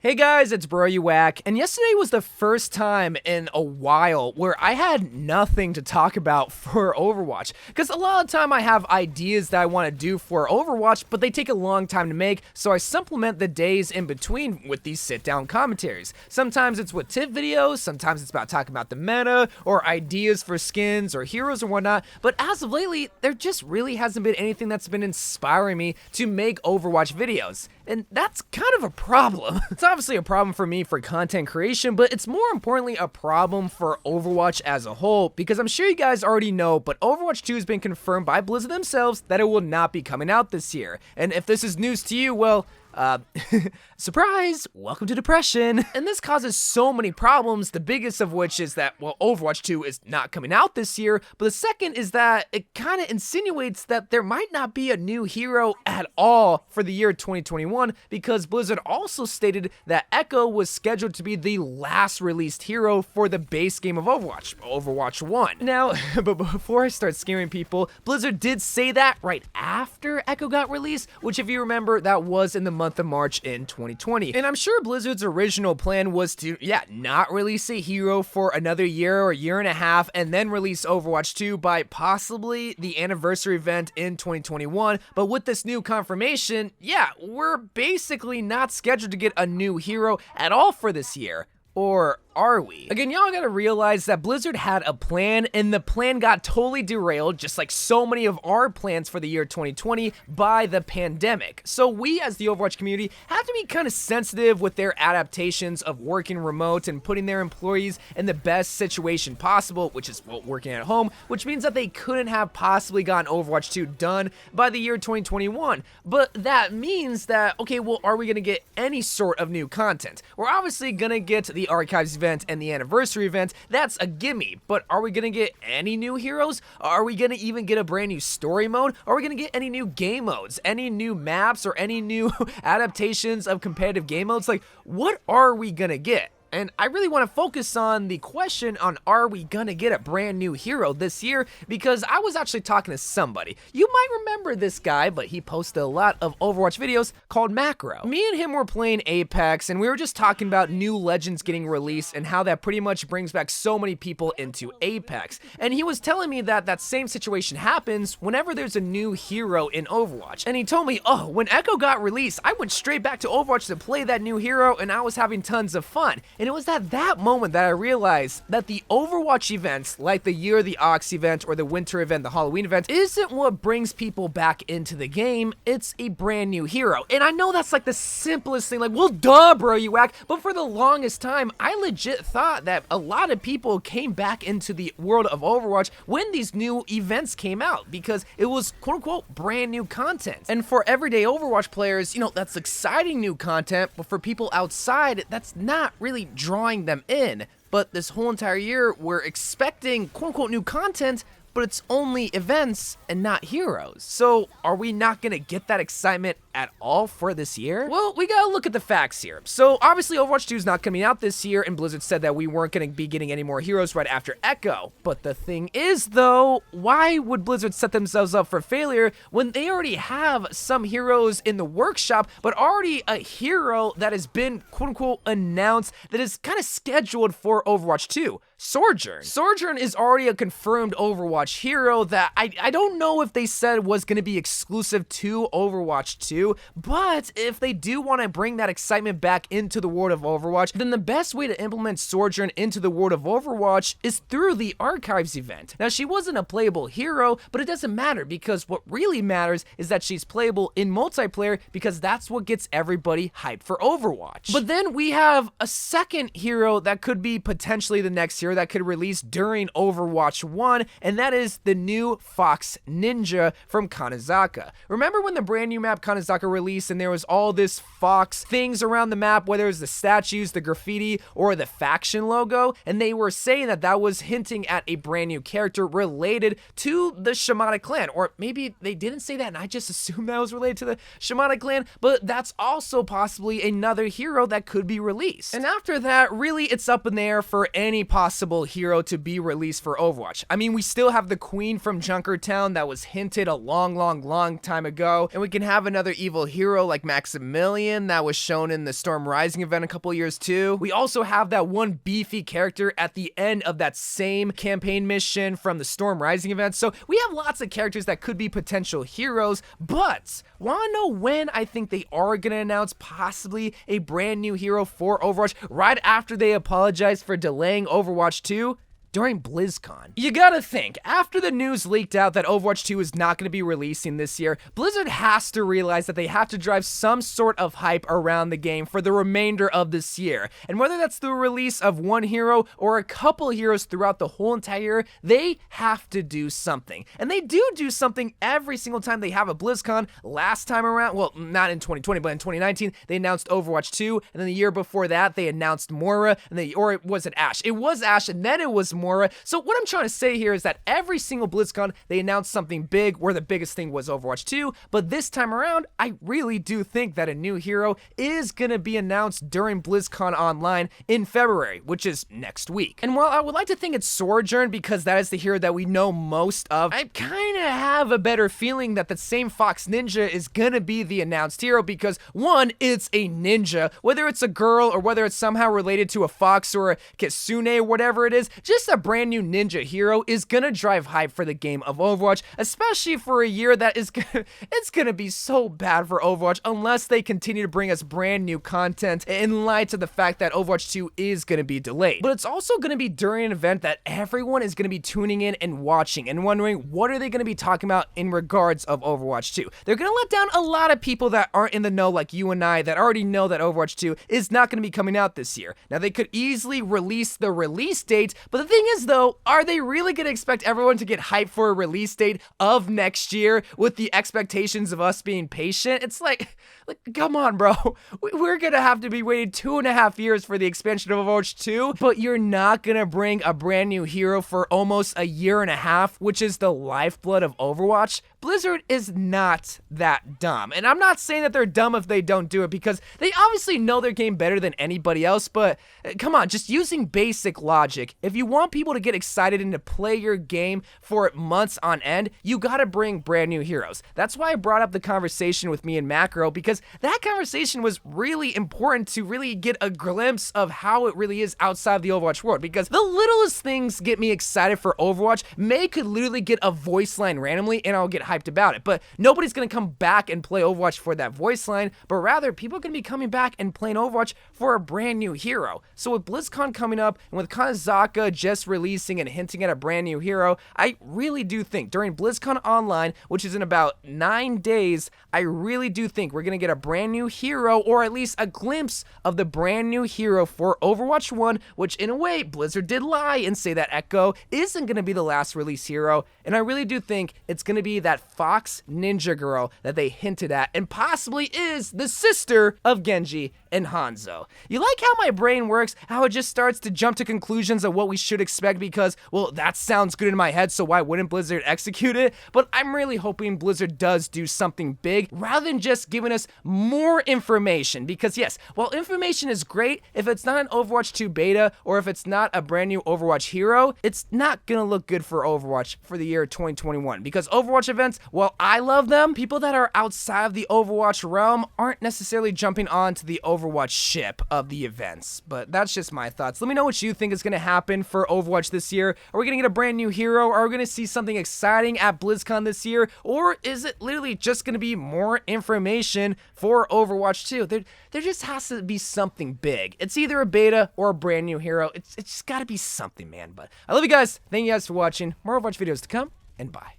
Hey guys, it's YOU WACK, and yesterday was the first time in a while where I had nothing to talk about for Overwatch, because a lot of the time I have ideas that I want to do for Overwatch, but they take a long time to make, so I supplement the days in between with these sit-down commentaries. Sometimes it's with tip videos, sometimes it's about talking about the meta, or ideas for skins, or heroes or whatnot, but as of lately, there just really hasn't been anything that's been inspiring me to make Overwatch videos. And that's kind of a problem. It's obviously a problem for me for content creation, but it's more importantly a problem for Overwatch as a whole, because I'm sure you guys already know, but Overwatch 2 has been confirmed by Blizzard themselves that it will not be coming out this year. And if this is news to you, well, surprise, welcome to depression. And this causes so many problems, the biggest of which is that, well, Overwatch 2 is not coming out this year, but the second is that it kind of insinuates that there might not be a new hero at all for the year 2021, because Blizzard also stated that Echo was scheduled to be the last released hero for the base game of Overwatch, Overwatch 1. Now, but before I start scaring people, Blizzard did say that right after Echo got released, which if you remember, that was in the month of March in 2020. And I'm sure Blizzard's original plan was to, not release a hero for another year or year and a half and then release Overwatch 2 by possibly the anniversary event in 2021. But with this new confirmation, we're basically not scheduled to get a new hero at all for this year. Or are we? Again, y'all gotta realize that Blizzard had a plan, and the plan got totally derailed, just like so many of our plans for the year 2020, by the pandemic. So we, as the Overwatch community, have to be kind of sensitive with their adaptations of working remote and putting their employees in the best situation possible, which is, well, working at home, which means that they couldn't have possibly gotten Overwatch 2 done by the year 2021. But that means that, okay, well, are we gonna get any sort of new content? We're obviously gonna get the Archives event and the anniversary event. That's a gimme, but are we gonna get any new heroes? Are we gonna even get a brand new story mode? Are we gonna get any new game modes, any new maps, or any new adaptations of competitive game modes? Like, what are we gonna get? And I really want to focus on the question on, are we gonna get a brand new hero this year? Because I was actually talking to somebody. You might remember this guy, but he posted a lot of Overwatch videos called Macro. Me and him were playing Apex, and we were just talking about new legends getting released and how that pretty much brings back so many people into Apex. And he was telling me that that same situation happens whenever there's a new hero in Overwatch. And he told me, oh, when Echo got released, I went straight back to Overwatch to play that new hero, and I was having tons of fun. And it was at that moment that I realized that the Overwatch events, like the Year of the Ox event or the Winter event, the Halloween event, isn't what brings people back into the game. It's a brand new hero. And I know that's like the simplest thing, like, well, duh, YOU WACK. But for the longest time, I legit thought that a lot of people came back into the world of Overwatch when these new events came out, because it was quote unquote brand new content. And for everyday Overwatch players, you know, that's exciting new content, but for people outside, that's not really drawing them in. But this whole entire year, we're expecting quote-unquote new content, but it's only events and not heroes. So are we not gonna get that excitement at all for this year? Well, we gotta look at the facts here. So obviously Overwatch 2 is not coming out this year, and Blizzard said that we weren't gonna be getting any more heroes right after Echo. But the thing is though, why would Blizzard set themselves up for failure when they already have some heroes in the workshop, but already a hero that has been quote unquote announced that is kind of scheduled for Overwatch 2? Sojourn. Sojourn is already a confirmed Overwatch hero that I don't know if they said was going to be exclusive to Overwatch 2, but if they do want to bring that excitement back into the world of Overwatch, then the best way to implement Sojourn into the world of Overwatch is through the Archives event. Now, she wasn't a playable hero, but it doesn't matter, because what really matters is that she's playable in multiplayer, because that's what gets everybody hyped for Overwatch. But then we have a second hero that could be potentially the next hero that could release during Overwatch 1, and that is the new Fox Ninja from Kanezaka. Remember when the brand new map Kanezaka released and there was all this Fox things around the map, whether it was the statues, the graffiti, or the faction logo, and they were saying that that was hinting at a brand new character related to the Shamanic clan, or maybe they didn't say that and I just assumed that was related to the Shamanic clan, but that's also possibly another hero that could be released. And after that, really it's up in the air for any possible hero to be released for Overwatch. I mean, we still have the Queen from Junkertown that was hinted a long time ago, and we can have another evil hero like Maximilian that was shown in the Storm Rising event a couple years too. We also have that one beefy character at the end of that same campaign mission from the Storm Rising event. So we have lots of characters that could be potential heroes, but wanna know when I think they are gonna announce possibly a brand new hero for Overwatch right after they apologize for delaying Overwatch 2? During BlizzCon. You gotta think, after the news leaked out that Overwatch 2 is not gonna be releasing this year, Blizzard has to realize that they have to drive some sort of hype around the game for the remainder of this year. And whether that's the release of one hero or a couple heroes throughout the whole entire year, they have to do something. And they do something every single time they have a BlizzCon. Last time around, well, not in 2020, but in 2019, they announced Overwatch 2, and then the year before that, they announced Mora, or was it Ashe? It was Ashe, and then it was Mora. So what I'm trying to say here is that every single BlizzCon, they announced something big, where the biggest thing was Overwatch 2, but this time around, I really do think that a new hero is gonna be announced during BlizzCon Online in February, which is next week. And while I would like to think it's Sojourn because that is the hero that we know most of, I kinda have a better feeling that the same Fox Ninja is gonna be the announced hero because one, it's a ninja, whether it's a girl or whether it's somehow related to a fox or a kitsune or whatever it is, just a brand new ninja hero is gonna drive hype for the game of Overwatch, especially for a year that is it's gonna be so bad for Overwatch unless they continue to bring us brand new content in light of the fact that Overwatch 2 is gonna be delayed. But it's also gonna be during an event that everyone is gonna be tuning in and watching and wondering what are they gonna be talking about in regards of Overwatch 2. They're gonna let down a lot of people that aren't in the know like you and I that already know that Overwatch 2 is not gonna be coming out this year. Now they could easily release the release date, but the thing is though, are they really gonna expect everyone to get hyped for a release date of next year with the expectations of us being patient? It's like come on, bro. We're gonna have to be waiting 2.5 years for the expansion of Overwatch 2, but you're not gonna bring a brand new hero for almost 1.5 years, which is the lifeblood of Overwatch? Blizzard is not that dumb. And I'm not saying that they're dumb if they don't do it, because they obviously know their game better than anybody else, but come on, just using basic logic. If you want people to get excited and to play your game for months on end, you gotta bring brand new heroes. That's why I brought up the conversation with me and Macro, because that conversation was really important to really get a glimpse of how it really is outside of the Overwatch world, because the littlest things get me excited for Overwatch. May could literally get a voice line randomly and I'll get hyped about it, but nobody's gonna come back and play Overwatch for that voice line, but rather people are gonna be coming back and playing Overwatch for a brand new hero. So with BlizzCon coming up and with Kanazaka just releasing and hinting at a brand new hero, I really do think during BlizzCon Online, which is in about 9 days, I really do think we're gonna get a brand new hero, or at least a glimpse of the brand new hero for Overwatch 1, which in a way, Blizzard did lie and say that Echo isn't gonna be the last release hero, and I really do think it's gonna be that Fox Ninja girl that they hinted at, and possibly is the sister of Genji and Hanzo. You like how my brain works, how it just starts to jump to conclusions of what we should expect because, well, that sounds good in my head, so why wouldn't Blizzard execute it? But I'm really hoping Blizzard does do something big rather than just giving us more information, because yes, while information is great, if it's not an Overwatch 2 beta or if it's not a brand new Overwatch hero, it's not gonna look good for Overwatch for the year 2021, because Overwatch events, while I love them, people that are outside of the Overwatch realm aren't necessarily jumping onto the Overwatch ship of the events. But that's just my thoughts. Let me know what you think is going to happen for Overwatch this year. Are we going to get a brand new hero? Are we going to see something exciting at BlizzCon this year? Or is it literally just going to be more information for Overwatch 2? There just has to be something big. It's either a beta or a brand new hero. It's just got to be something, man. But I love you guys. Thank you guys for watching. More Overwatch videos to come, and bye.